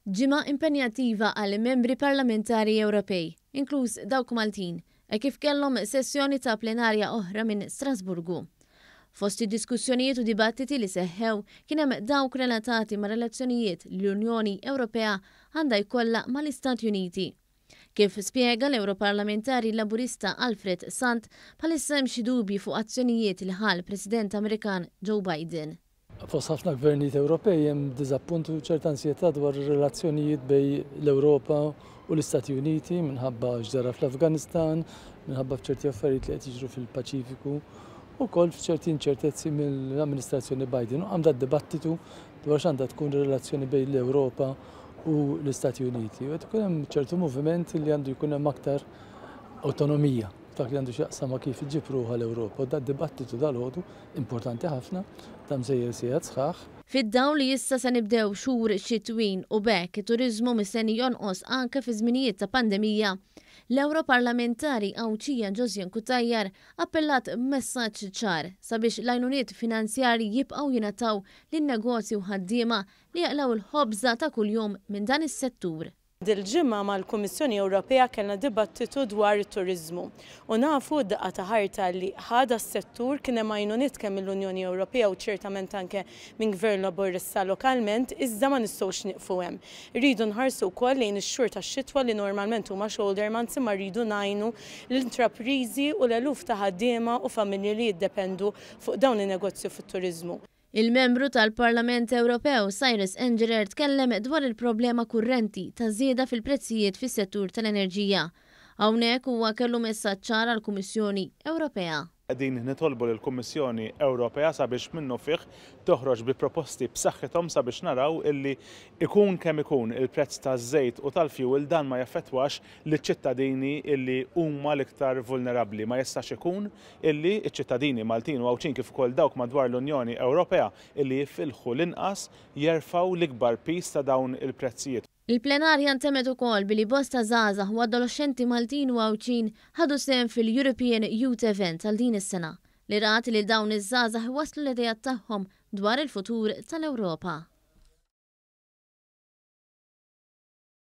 Ġimgħa impenjattiva għal membri parlamentari Ewropej, inkluż dawk Maltin, kif kellhom sessjoni ta' plenarja oħra minn Strasburgu. Fost id-diskussjonijiet u dibattiti li seħħew kien hemm dawk relatati ma' relazzjonijiet li l-Unjoni Ewropea għandha jkollha mal-Istati Uniti. Kif spjega l-Europarlamentari Laburista Alfred Sant, bħalissa hemm xi dubji fuq azzjonijiet li ħal President Amerikan Joe Biden. Fost ħafna gvernijiet Ewropej hemm diżappuntu ċerta ansjetà dwar ir-relazzjonijiet bejn l-Ewropa u l-Istati Uniti minħabba x'ġara fl-Afganistan, minħabba f'ċerti affarijiet li qed jiġru fil-Paċifiku u wkoll f'ċerti inċertezzi mill-amministrazzjoni Biden. Għamda dibattitu dwar x'għandha tkun ir-relazzjoni bejn l-Ewropa u l-Istati Uniti. U qed ikun hemm ċertu moviment li għandu jkun hemm aktar awtonomija. Dak li għandu x'jaqsam ma' kif iġib ruħha l-Ewropa. U da dibattitu dal-għodu importanti ħafna, ta' msejjer sigħat sħaħ. Fid-dawl li issa se nibdew xhur xitwin u bekk it-turiżmu mistenni jonqos anke fi żminijiet ta' pandemija, l-Europarlamentari Awċija Josjen Kutajjar appellat messaġġ ċar sabiex l-għajnuniet finanzjarji jibqgħu jingħataw lin-negozji u ħaddiema li jaqlaw il-ħobża ta' kuljum minn dan is-settur. Dil-ġimma mal-Kummissjoni Ewropea kellna dibattitu dwar it-turiżmu u nafu d-daqqa ta' ħarta li ħada s-settur kien hemm għajnuniet kemm mill-Unjoni Ewropea u ċertament anke minn Gvern Laburista lokalment iżda ma nistgħux nieqfu hemm. Irridu nħarsu wkoll lejn ix-xhur tax-xitwa li normalment huma shoulder months imma rridu ngħinu l-intrapriżi u l-eluf ta' ħaddiema u familji li jiddependu fuq dawn in-negozju fit-turiżmu. Il-membru tal-Parlament Ewropew Cyrus Engerer tkellem dwar il-problema kurrenti ta' żieda fil-prezzijiet fis-settur tal-enerġija. Hawnhekk huwa kellu messaġġ ċar għall-Kummissjoni Ewropea. Qegħdin nitolbu lill-Kummissjoni Ewropea sabiex minnu fih toħroġ bi proposti b'saħħithom sabiex naraw illi ikun kemm ikun il-prezz taż-żejt u tal-fuel dan ma jaffettwax liċ-ċittadini illi huma l-iktar vulnerabbli. Ma jistax ikun illi ċ-ċittadini Maltin u Awċin kif ukoll dawk madwar l-Unjoni Ewropea illi jifilħu l-inqas jerfgħu l-ikbar pis ta' dawn il-prezzijiet. Il-plenarja ntemet ukoll billi bosta żgħażagħ u adolescenti Maltin u Awċin ħadu sehem fil-European Youth Event għal din is-sena li rat li dawn iż-żgħażagħ waslu l-idejat tagħhom dwar il-futur tal-Ewropa.